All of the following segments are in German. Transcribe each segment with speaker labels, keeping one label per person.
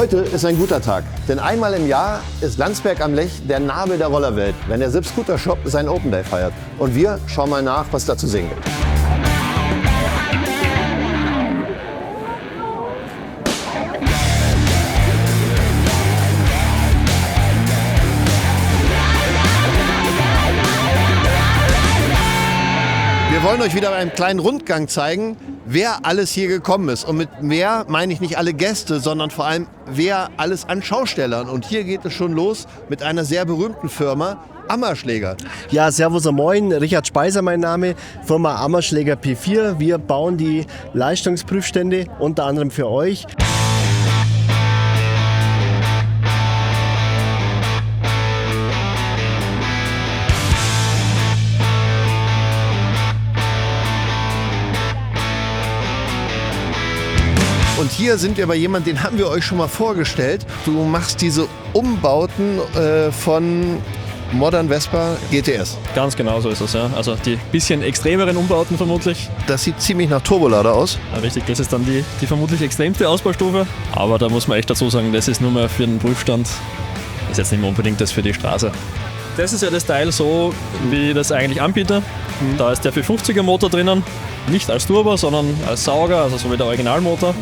Speaker 1: Heute ist ein guter Tag, denn einmal im Jahr ist Landsberg am Lech der Nabel der Rollerwelt, wenn der Sipp Scooter Shop seinen Open Day feiert. Und wir schauen mal nach, was da zu sehen gibt. Wir wollen euch wieder einen kleinen Rundgang zeigen, wer alles hier gekommen ist. Und mit wer meine ich nicht alle Gäste, sondern vor allem wer alles an Schaustellern. Und hier geht es schon los mit einer sehr berühmten Firma, Ammerschläger.
Speaker 2: Ja, servus und moin, Richard Speiser mein Name, Firma Ammerschläger P4. Wir bauen die Leistungsprüfstände unter anderem für euch.
Speaker 1: Und hier sind wir bei jemandem, den haben wir euch schon mal vorgestellt. Du machst diese Umbauten von Modern Vespa GTS.
Speaker 3: Ganz genau so ist es, ja. Also die bisschen extremeren Umbauten vermutlich.
Speaker 1: Das sieht ziemlich nach Turbolader aus.
Speaker 3: Ja, richtig, das ist dann die vermutlich extremste Ausbaustufe. Aber da muss man echt dazu sagen, das ist nur mehr für den Prüfstand. Das ist jetzt nicht mehr unbedingt das für die Straße. Das ist ja das Teil so, wie das eigentlich anbietet. Da ist der 450er Motor drinnen. Nicht als Turbo, sondern als Sauger, also so wie der Originalmotor.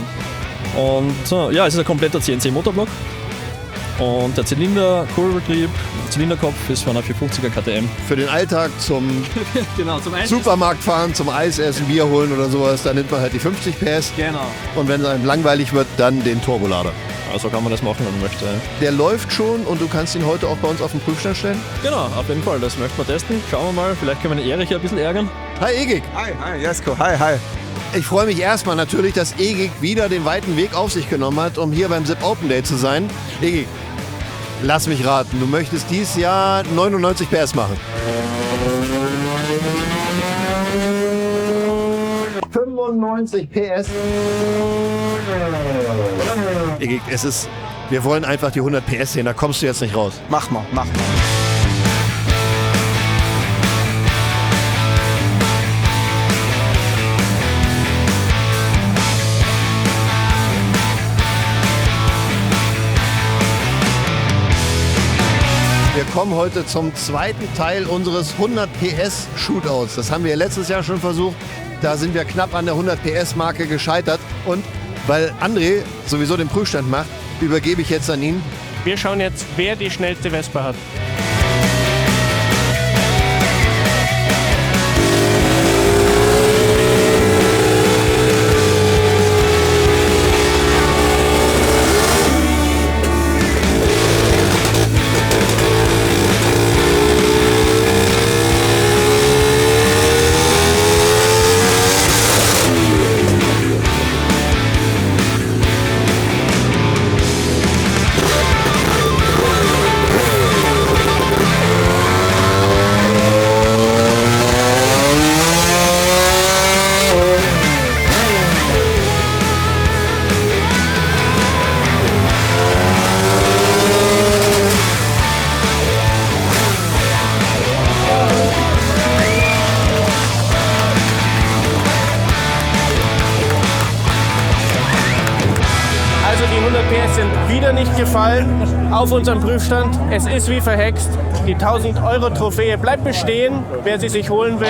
Speaker 3: Und ja, es ist ein kompletter CNC-Motorblock. Und der Zylinder-Kurbelbetrieb, der Zylinderkopf ist von einer 450er KTM.
Speaker 1: Für den Alltag zum
Speaker 3: Genau, zum
Speaker 1: Supermarkt fahren, zum Eis essen, Bier holen oder sowas, da nimmt man halt die 50 PS.
Speaker 3: Genau.
Speaker 1: Und wenn es einem langweilig wird, dann den Turbolader.
Speaker 3: Also kann man das machen, wenn man möchte.
Speaker 1: Der läuft schon und du kannst ihn heute auch bei uns auf den Prüfstand stellen?
Speaker 3: Genau, auf jeden Fall, das möchten wir testen. Schauen wir mal, vielleicht können wir den Erich ein bisschen ärgern.
Speaker 1: Hi Egik.
Speaker 4: Hi, Jesko, hi.
Speaker 1: Ich freue mich erstmal natürlich, dass Egik wieder den weiten Weg auf sich genommen hat, um hier beim Sipp Open Day zu sein. Egik, lass mich raten, du möchtest dieses Jahr 99 PS machen. 95 PS. Egik, wir wollen einfach die 100 PS sehen, da kommst du jetzt nicht raus.
Speaker 4: Mach mal.
Speaker 1: Wir kommen heute zum zweiten Teil unseres 100 PS Shootouts. Das haben wir letztes Jahr schon versucht. Da sind wir knapp an der 100 PS Marke gescheitert. Und weil André sowieso den Prüfstand macht, übergebe ich jetzt an ihn.
Speaker 5: Wir schauen jetzt, wer die schnellste Vespa hat. Also die 100 PS sind wieder nicht gefallen auf unserem Prüfstand. Es ist wie verhext. Die 1000 Euro Trophäe bleibt bestehen, wer sie sich holen will.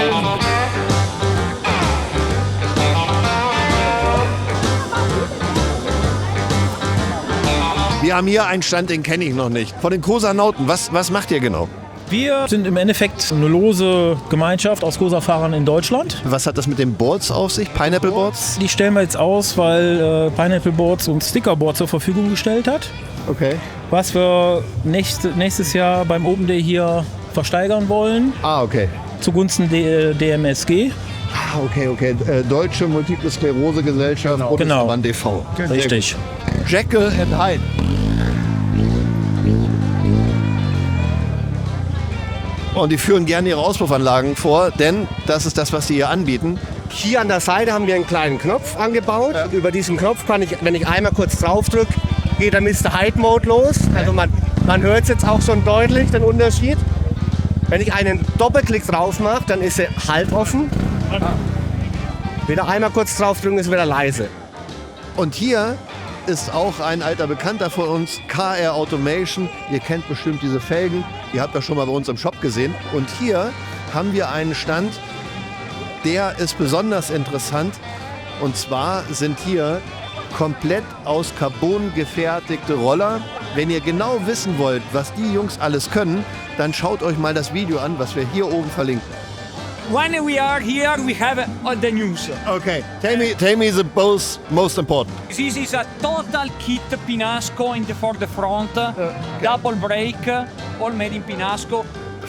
Speaker 1: Wir haben hier einen Stand, den kenne ich noch nicht. Von den Cosanauten, was macht ihr genau?
Speaker 6: Wir sind im Endeffekt eine lose Gemeinschaft aus Cosa-Fahrern in Deutschland.
Speaker 1: Was hat das mit den Boards auf sich? Pineapple Boards?
Speaker 6: Die stellen wir jetzt aus, weil Pineapple Boards uns Stickerboard zur Verfügung gestellt hat.
Speaker 1: Okay.
Speaker 6: Was wir nächstes Jahr beim Open Day hier versteigern wollen.
Speaker 1: Ah, okay.
Speaker 6: Zugunsten der DMSG.
Speaker 1: Ah, okay. Deutsche Multiple Sklerose Gesellschaft, Bundesverband e.V.
Speaker 6: Richtig.
Speaker 1: Jekyll and Hyde. Und die führen gerne ihre Auspuffanlagen vor, denn das ist das, was sie hier anbieten.
Speaker 2: Hier an der Seite haben wir einen kleinen Knopf angebaut. Ja. Über diesen Knopf kann ich, wenn ich einmal kurz drauf drücke, geht der Mr. Hyde Mode los. Also man hört es jetzt auch schon deutlich, den Unterschied. Wenn ich einen Doppelklick drauf mache, dann ist sie halboffen. Wieder einmal kurz drauf drücken, ist wieder leise.
Speaker 1: Und hier ist auch ein alter Bekannter von uns, KR Automation. Ihr kennt bestimmt diese Felgen, die habt ihr schon mal bei uns im Shop gesehen. Und hier haben wir einen Stand, der ist besonders interessant. Und zwar sind hier komplett aus Carbon gefertigte Roller. Wenn ihr genau wissen wollt, was die Jungs alles können, dann schaut euch mal das Video an, was wir hier oben verlinken.
Speaker 4: When we are here, we have the news.
Speaker 1: Okay, tell me the both most important.
Speaker 4: This is a total kit Pinasco for the front, double brake, all made in Pinasco.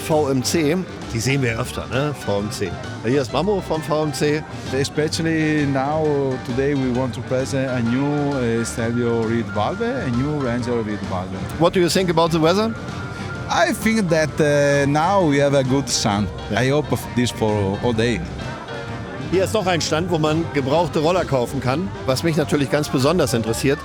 Speaker 1: VMC, die sehen wir öfter, ne? VMC. Hier ist Mammo vom VMC.
Speaker 7: Especially now, today we want to present a new Stelvio reed valve, a new Ranger reed valve.
Speaker 1: What do you think about the weather?
Speaker 7: I think that now we have a good sun. I hope of this for all day.
Speaker 1: Hier ist noch ein Stand, wo man gebrauchte Roller kaufen kann. Was mich natürlich ganz besonders interessiert,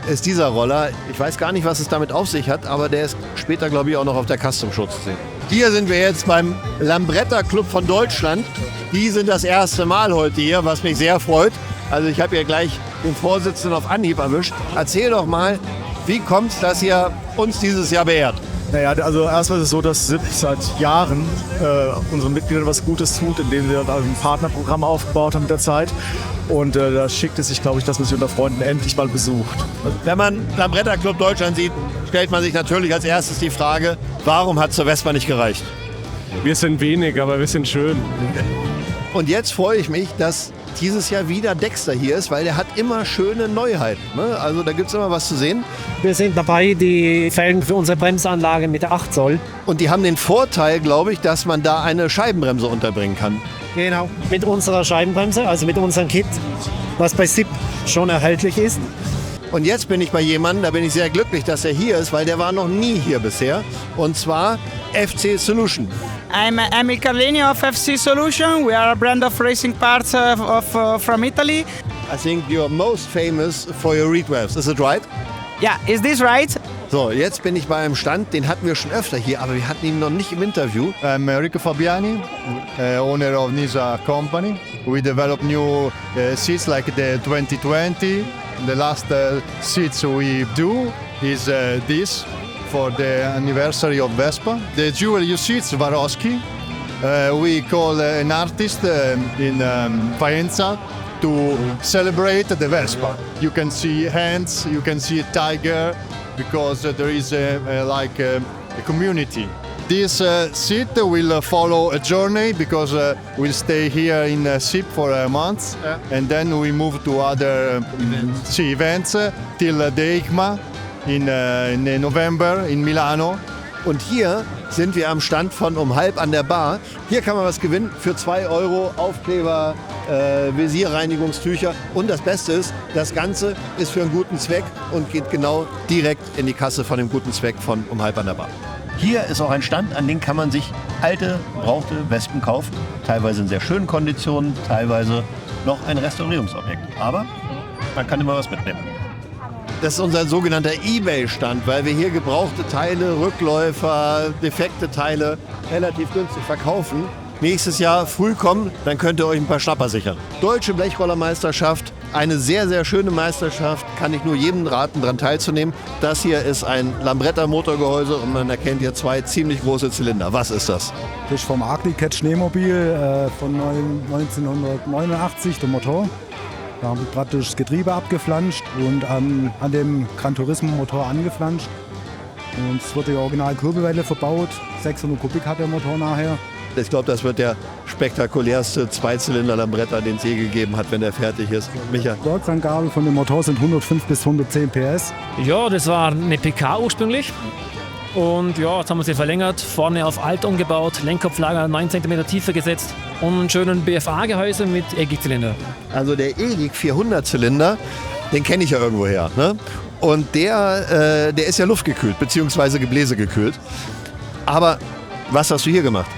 Speaker 1: ist dieser Roller. Ich weiß gar nicht, was es damit auf sich hat, aber der ist später, glaube ich, auch noch auf der Custom Show zu sehen. Hier sind wir jetzt beim Lambretta Club von Deutschland. Die sind das erste Mal heute hier, was mich sehr freut. Also ich habe hier gleich den Vorsitzenden auf Anhieb erwischt. Erzähl doch mal, wie kommt es, dass ihr uns dieses Jahr beehrt?
Speaker 8: Naja, also erstmal ist es so, dass SIP seit Jahren unseren Mitgliedern was Gutes tut, indem wir ein Partnerprogramm aufgebaut haben mit der Zeit. Und da schickt es sich, glaube ich, dass man sich unter Freunden endlich mal besucht.
Speaker 1: Wenn man Lambretta Club Deutschland sieht, stellt man sich natürlich als erstes die Frage, warum hat zur Vespa nicht gereicht?
Speaker 8: Wir sind wenig, aber wir sind schön.
Speaker 1: Und jetzt freue ich mich, dass dieses Jahr wieder Dexter hier ist, weil der hat immer schöne Neuheiten. Ne? Also da gibt es immer was zu sehen.
Speaker 9: Wir sind dabei, die Felgen für unsere Bremsanlage mit 8 Zoll.
Speaker 1: Und die haben den Vorteil, glaube ich, dass man da eine Scheibenbremse unterbringen kann.
Speaker 9: Genau. Mit unserer Scheibenbremse, also mit unserem Kit, was bei SIP schon erhältlich ist.
Speaker 1: Und jetzt bin ich bei jemandem, da bin ich sehr glücklich, dass er hier ist, weil der war noch nie hier bisher. Und zwar FC Solution.
Speaker 10: I'm Emil Carlini of FC Solution. We are a brand of racing parts from Italy.
Speaker 1: I think you're most famous for your reed valves. Is it right?
Speaker 10: Yeah, is this right?
Speaker 1: So, jetzt bin ich bei einem Stand, den hatten wir schon öfter hier, aber wir hatten ihn noch nicht im Interview.
Speaker 11: I'm Enrico Fabiani, owner of Nisa Company. We develop new seats like the 2020. The last seats we do is this for the anniversary of Vespa. The jewel you see is Swarovski. We call an artist in Faenza to celebrate the Vespa. You can see hands, you can see a tiger, because there is a community. This seat will follow a journey because we'll stay here in SIP for a month, and then we move to other events till the EICMA in November in Milano.
Speaker 1: Und hier sind wir am Stand von um halb an der Bar. Hier kann man was gewinnen für 2 Euro, Aufkleber, Visierreinigungstücher. Und das Beste ist, das Ganze ist für einen guten Zweck und geht genau direkt in die Kasse von dem guten Zweck von um halb an der Bar. Hier ist auch ein Stand, an dem kann man sich alte, gebrauchte Wespen kaufen. Teilweise in sehr schönen Konditionen, teilweise noch ein Restaurierungsobjekt. Aber man kann immer was mitnehmen. Das ist unser sogenannter eBay-Stand, weil wir hier gebrauchte Teile, Rückläufer, defekte Teile relativ günstig verkaufen. Nächstes Jahr früh kommen, dann könnt ihr euch ein paar Schnapper sichern. Deutsche Blechroller-Meisterschaft, eine sehr, sehr schöne Meisterschaft, kann ich nur jedem raten, daran teilzunehmen. Das hier ist ein Lambretta-Motorgehäuse und man erkennt hier 2 ziemlich große Zylinder. Was ist das?
Speaker 12: Das ist vom Arclicat Schneemobil von 1989, der Motor. Da haben wir praktisch das Getriebe abgeflanscht und an dem Gran Turismo Motor angeflanscht. Und es wird die Original-Kurbelwelle verbaut. 600 Kubik hat der Motor nachher.
Speaker 1: Ich glaube, das wird der spektakulärste Zweizylinder-Lambretta, den es je gegeben hat, wenn der fertig ist. Micha?
Speaker 12: Die Werksangaben von dem Motor sind 105 bis 110 PS.
Speaker 6: Ja, das war eine PK ursprünglich. Und ja, jetzt haben wir sie verlängert, vorne auf alt umgebaut, Lenkkopflager 9 cm tiefer gesetzt und einen schönen BFA-Gehäuse mit EGIC-Zylinder.
Speaker 1: Also der EGIC 400-Zylinder, den kenne ich ja irgendwoher. Ne? Und der ist ja luftgekühlt, beziehungsweise gebläsegekühlt. Aber was hast du hier gemacht?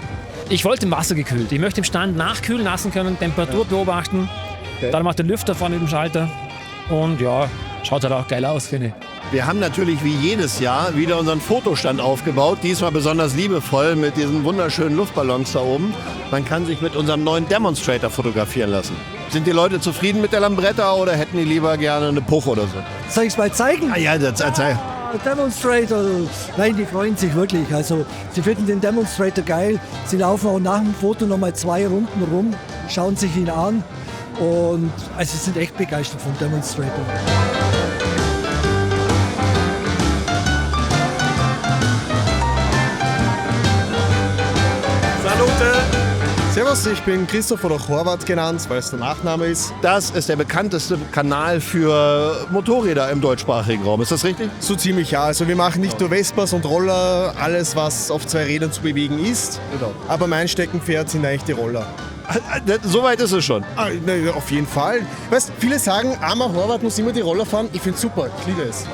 Speaker 6: Ich wollte im Wasser gekühlt. Ich möchte im Stand nachkühlen lassen können, Temperatur beobachten. Okay. Dann macht der Lüfter vorne mit dem Schalter. Und ja, schaut halt auch geil aus, finde ich.
Speaker 1: Wir haben natürlich wie jedes Jahr wieder unseren Fotostand aufgebaut. Diesmal besonders liebevoll mit diesen wunderschönen Luftballons da oben. Man kann sich mit unserem neuen Demonstrator fotografieren lassen. Sind die Leute zufrieden mit der Lambretta oder hätten die lieber gerne eine Puch oder so?
Speaker 13: Soll ich es mal zeigen?
Speaker 1: Ah ja, zeig.
Speaker 13: Demonstrator, nein, die freuen sich wirklich. Also sie finden den Demonstrator geil. Sie laufen auch nach dem Foto nochmal 2 Runden rum, schauen sich ihn an und also sie sind echt begeistert vom Demonstrator.
Speaker 14: Salute! Servus, ich bin Christoph oder Horvath genannt, weil es der Nachname ist.
Speaker 1: Das ist der bekannteste Kanal für Motorräder im deutschsprachigen Raum, ist das richtig?
Speaker 14: So ziemlich, ja. Also wir machen nicht nur Vespas und Roller, alles was auf 2 Rädern zu bewegen ist.
Speaker 1: Genau.
Speaker 14: Aber mein Steckenpferd sind eigentlich die Roller.
Speaker 1: Soweit ist es schon.
Speaker 14: Auf jeden Fall. Weißt, viele sagen, armer Horvath muss immer die Roller fahren. Ich finde es super, ich liebe es.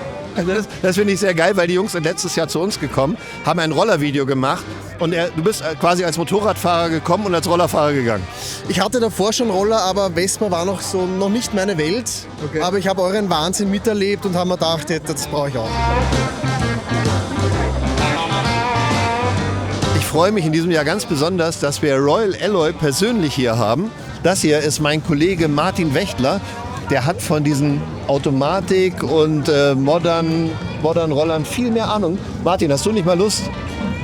Speaker 1: Das finde ich sehr geil, weil die Jungs sind letztes Jahr zu uns gekommen, haben ein Rollervideo gemacht und du bist quasi als Motorradfahrer gekommen und als Rollerfahrer gegangen.
Speaker 14: Ich hatte davor schon Roller, aber Vespa war noch nicht meine Welt. Okay. Aber ich habe euren Wahnsinn miterlebt und habe mir gedacht, das brauche ich auch.
Speaker 1: Ich freue mich in diesem Jahr ganz besonders, dass wir Royal Alloy persönlich hier haben. Das hier ist mein Kollege Martin Wächtler. Der hat von diesen Automatik und modern Rollern viel mehr Ahnung. Martin, hast du nicht mal Lust,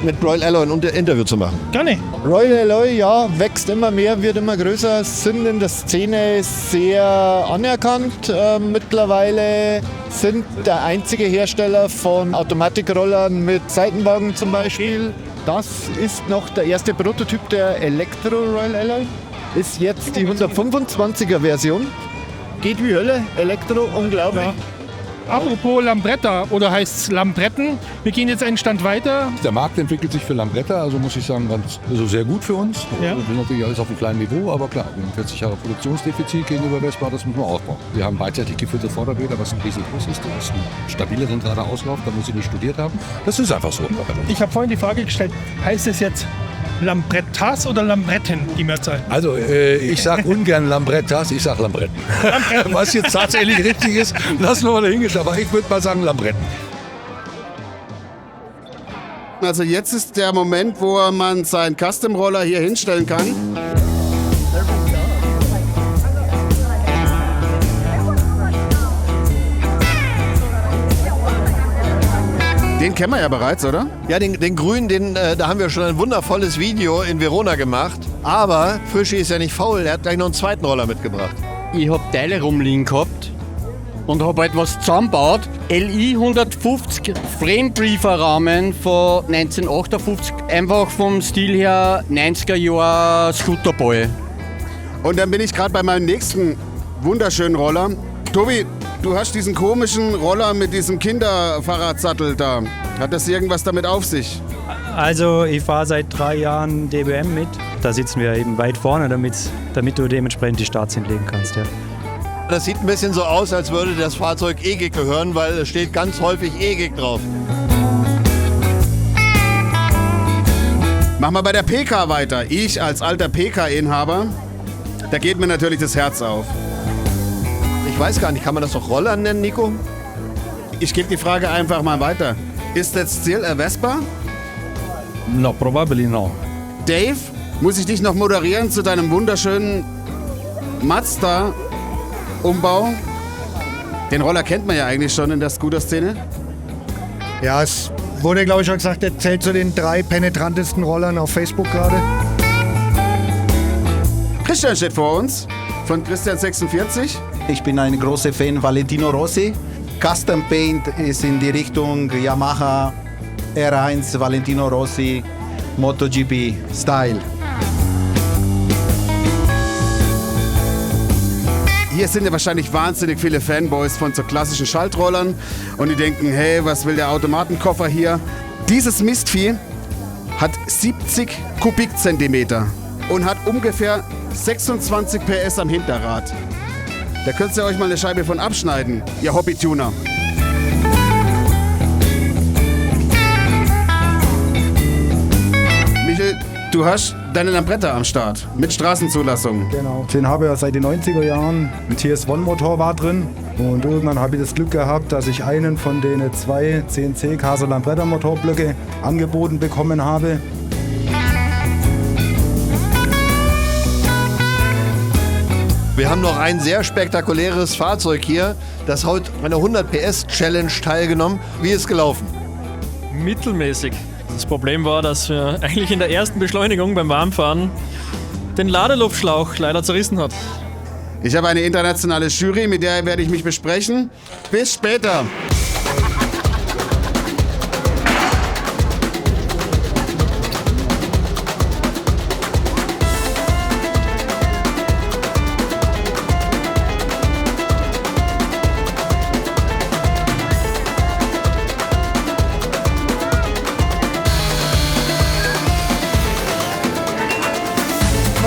Speaker 1: mit Royal Alloy ein Interview zu machen?
Speaker 15: Gerne. Royal Alloy, ja, wächst immer mehr, wird immer größer, sind in der Szene sehr anerkannt. Mittlerweile sind der einzige Hersteller von Automatikrollern mit Seitenwagen zum Beispiel. Das ist noch der erste Prototyp der Elektro Royal Alloy. Ist jetzt die 125er Version. Geht wie Hölle, Elektro, unglaublich.
Speaker 16: Ja. Apropos Lambretta, oder heißt es Lambretten, wir gehen jetzt einen Stand weiter.
Speaker 17: Der Markt entwickelt sich für Lambretta, also muss ich sagen, sehr gut für uns.
Speaker 16: Ja.
Speaker 17: Wir sind natürlich alles auf einem kleinen Niveau, aber klar, wir haben 40 Jahre Produktionsdefizit gegenüber Vespa, das müssen wir aufbauen. Wir haben beidseitig gefüllte Vorderräder, was ein riesengroß ist. Das ist ein stabileren Auslauf, da muss ich nicht studiert haben. Das ist einfach so.
Speaker 16: Ich habe vorhin die Frage gestellt, heißt es jetzt Lambrettas oder Lambretten, die Mehrzahl?
Speaker 17: Also ich sage ungern Lambrettas, ich sage Lambretten. Was jetzt tatsächlich richtig ist, lassen wir mal dahingestellt. Aber ich würde mal sagen Lambretten.
Speaker 18: Also jetzt ist der Moment, wo man seinen Custom-Roller hier hinstellen kann. Den kennen wir ja bereits, oder?
Speaker 1: Ja, den grünen, da haben wir schon ein wundervolles Video in Verona gemacht. Aber Fischi ist ja nicht faul, der hat gleich noch einen zweiten Roller mitgebracht.
Speaker 19: Ich habe Teile rumliegen gehabt und habe halt was zusammengebaut. LI 150 Framebriefer-Rahmen von 1958. Einfach vom Stil her 90er Jahre Scooterball.
Speaker 18: Und dann bin ich gerade bei meinem nächsten wunderschönen Roller. Tobi, du hast diesen komischen Roller mit diesem Kinderfahrradsattel da. Hat das irgendwas damit auf sich?
Speaker 20: Also ich fahre seit 3 Jahren DBM mit. Da sitzen wir eben weit vorne, damit du dementsprechend die Starts hinlegen kannst. Ja.
Speaker 1: Das sieht ein bisschen so aus, als würde das Fahrzeug EGIG gehören, weil es steht ganz häufig EGIG drauf.
Speaker 18: Machen wir bei der PK weiter. Ich als alter PK-Inhaber, da geht mir natürlich das Herz auf.
Speaker 1: Ich weiß gar nicht, kann man das doch Roller nennen, Nico?
Speaker 18: Ich gebe die Frage einfach mal weiter. Ist das still a Vespa?
Speaker 21: No, probably no.
Speaker 18: Dave, muss ich dich noch moderieren zu deinem wunderschönen Mazda-Umbau? Den Roller kennt man ja eigentlich schon in der Scooter-Szene.
Speaker 12: Ja, es wurde, glaube ich, schon gesagt, er zählt zu den 3 penetrantesten Rollern auf Facebook gerade.
Speaker 18: Christian steht vor uns, von Christian46.
Speaker 22: Ich bin ein großer Fan Valentino Rossi. Custom Paint ist in die Richtung Yamaha R1 Valentino Rossi MotoGP Style.
Speaker 18: Hier sind ja wahrscheinlich wahnsinnig viele Fanboys von so klassischen Schaltrollern und die denken, hey, was will der Automatenkoffer hier? Dieses Mistvieh hat 70 Kubikzentimeter und hat ungefähr 26 PS am Hinterrad. Da könnt ihr euch mal eine Scheibe von abschneiden, ihr Hobbytuner. Michael, du hast deine Lambretta am Start mit Straßenzulassung.
Speaker 12: Genau. Den habe ich ja seit den 90er Jahren. Ein TS1-Motor war drin. Und irgendwann habe ich das Glück gehabt, dass ich einen von den 2 CNC Casa Lambretta Motorblöcke angeboten bekommen habe.
Speaker 1: Wir haben noch ein sehr spektakuläres Fahrzeug hier, das heute an der 100 PS Challenge teilgenommen. Wie ist es gelaufen?
Speaker 3: Mittelmäßig. Das Problem war, dass wir eigentlich in der ersten Beschleunigung beim Warmfahren den Ladeluftschlauch leider zerrissen hat.
Speaker 18: Ich habe eine internationale Jury, mit der werde ich mich besprechen. Bis später.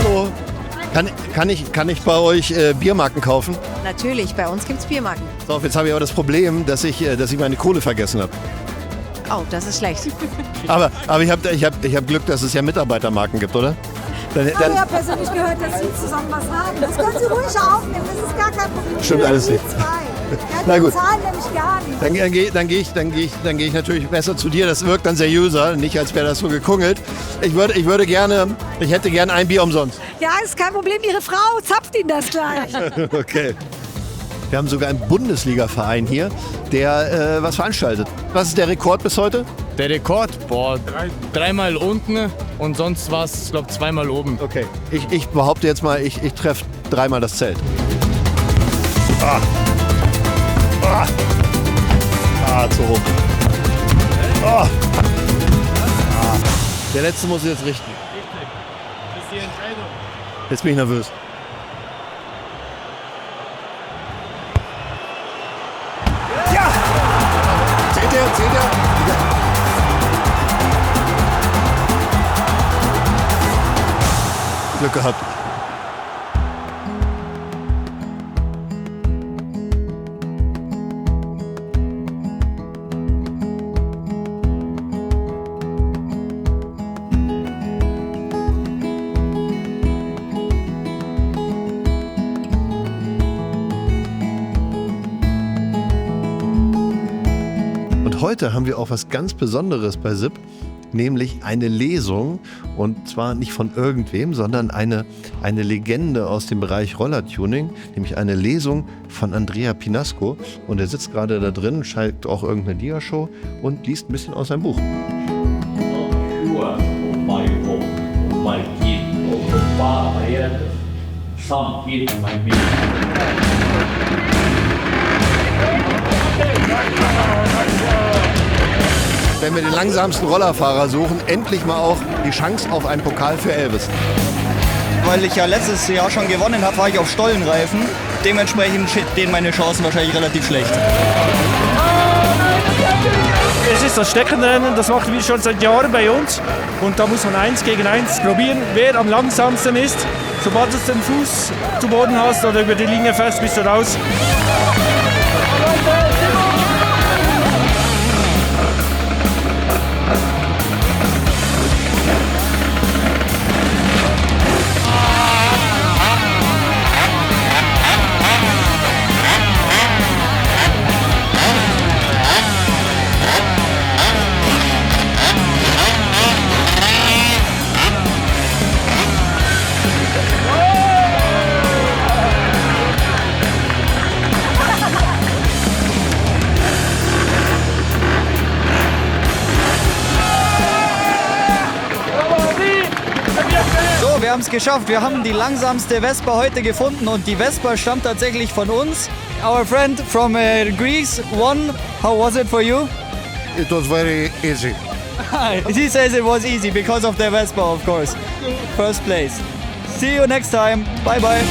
Speaker 1: Hallo. Kann ich bei euch Biermarken kaufen?
Speaker 5: Natürlich, bei uns gibt's Biermarken.
Speaker 1: So, jetzt habe ich aber das Problem, dass ich meine Kohle vergessen habe.
Speaker 5: Oh, das ist schlecht.
Speaker 1: Aber ich hab Glück, dass es ja Mitarbeitermarken gibt, oder?
Speaker 23: Ich habe ja persönlich gehört, dass Sie zusammen was haben. Das können Sie ruhig aufnehmen, das ist gar kein Problem.
Speaker 1: Stimmt alles nicht.
Speaker 23: Na gut. Die zahlen nämlich gar nicht.
Speaker 1: Dann gehe ich natürlich besser zu dir. Das wirkt dann seriöser, nicht als wäre das so gekungelt. Ich hätte gerne ein Bier umsonst.
Speaker 23: Ja, ist kein Problem. Ihre Frau zapft Ihnen das gleich.
Speaker 1: Okay. Wir haben sogar einen Bundesliga-Verein hier, der was veranstaltet. Was ist der Rekord bis heute?
Speaker 24: Der Rekord? Boah, dreimal unten und sonst war es, glaube ich, zweimal oben.
Speaker 1: Okay. Ich behaupte jetzt mal, ich treffe dreimal das Zelt. Ah. Ah. Ah, zu hoch. Ah. Ah. Der letzte muss jetzt richten.
Speaker 24: Das ist die Entscheidung.
Speaker 1: Jetzt bin ich nervös. Ja! Zählt der? Glück gehabt. Heute haben wir auch was ganz Besonderes bei SIP, nämlich eine Lesung, und zwar nicht von irgendwem, sondern eine Legende aus dem Bereich Rollertuning, nämlich eine Lesung von Andrea Pinasco, und er sitzt gerade da drin, schaltet auch irgendeine Diashow und liest ein bisschen aus seinem Buch. Wenn wir den langsamsten Rollerfahrer suchen, endlich mal auch die Chance auf einen Pokal für Elvis.
Speaker 25: Weil ich ja letztes Jahr schon gewonnen habe, war ich auf Stollenreifen. Dementsprechend stehen meine Chancen wahrscheinlich relativ schlecht.
Speaker 26: Es ist das Steckenrennen, das machen wir schon seit Jahren bei uns. Und da muss man 1 gegen 1 probieren, wer am langsamsten ist. Sobald du den Fuß zu Boden hast oder über die Linie fährst, bist du raus.
Speaker 25: Wir haben es geschafft. Wir haben die langsamste Vespa heute gefunden und die Vespa stammt tatsächlich von uns. Our friend from Greece won. How was it for you?
Speaker 27: It was very easy.
Speaker 25: He says it was easy because of the Vespa, of course. First place. See you next time. Bye bye.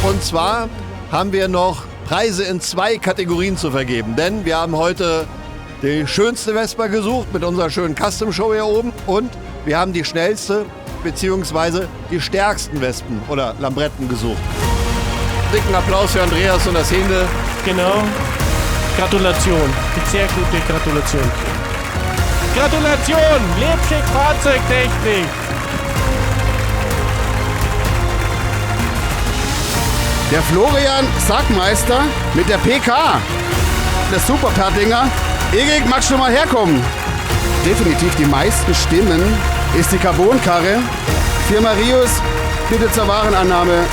Speaker 1: Und zwar haben wir noch Preise in 2 Kategorien zu vergeben, denn wir haben heute die schönste Vespa gesucht mit unserer schönen Custom Show hier oben, und wir haben die schnellste bzw. die stärksten Wespen oder Lambretten gesucht. Dicken Applaus für Andreas und das Hände.
Speaker 26: Genau. Gratulation. Sehr gute Gratulation. Gratulation, Leipzig Fahrzeugtechnik.
Speaker 18: Der Florian Sackmeister mit der PK. Der Super-Pertlinger. Egig, magst du mal herkommen? Definitiv die meisten Stimmen ist die Carbonkarre. Firma Rius, bitte zur Warenannahme.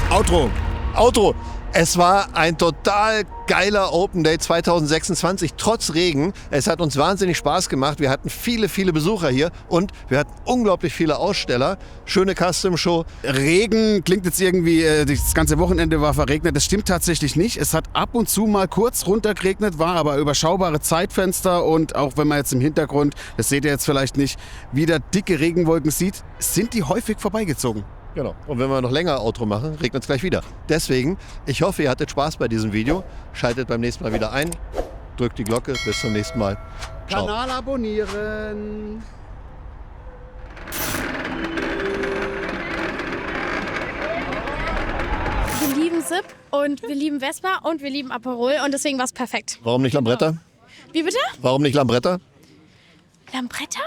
Speaker 1: Outro. Es war ein total geiler Open Day 2026, trotz Regen. Es hat uns wahnsinnig Spaß gemacht. Wir hatten viele, viele Besucher hier und wir hatten unglaublich viele Aussteller. Schöne Custom Show.
Speaker 18: Regen klingt jetzt irgendwie, das ganze Wochenende war verregnet. Das stimmt tatsächlich nicht. Es hat ab und zu mal kurz runtergeregnet, war aber überschaubare Zeitfenster. Und auch wenn man jetzt im Hintergrund, das seht ihr jetzt vielleicht nicht, wieder dicke Regenwolken sieht, sind die häufig vorbeigezogen.
Speaker 1: Genau. Und wenn wir noch länger Outro machen, regnet es gleich wieder. Deswegen, ich hoffe, ihr hattet Spaß bei diesem Video. Schaltet beim nächsten Mal wieder ein. Drückt die Glocke. Bis zum nächsten Mal. Ciao.
Speaker 18: Kanal abonnieren.
Speaker 2: Wir lieben SIP und wir lieben Vespa und wir lieben Aperol und deswegen war es perfekt.
Speaker 1: Warum nicht Lambretta?
Speaker 2: Wie bitte?
Speaker 1: Warum nicht Lambretta?
Speaker 2: Lambretta?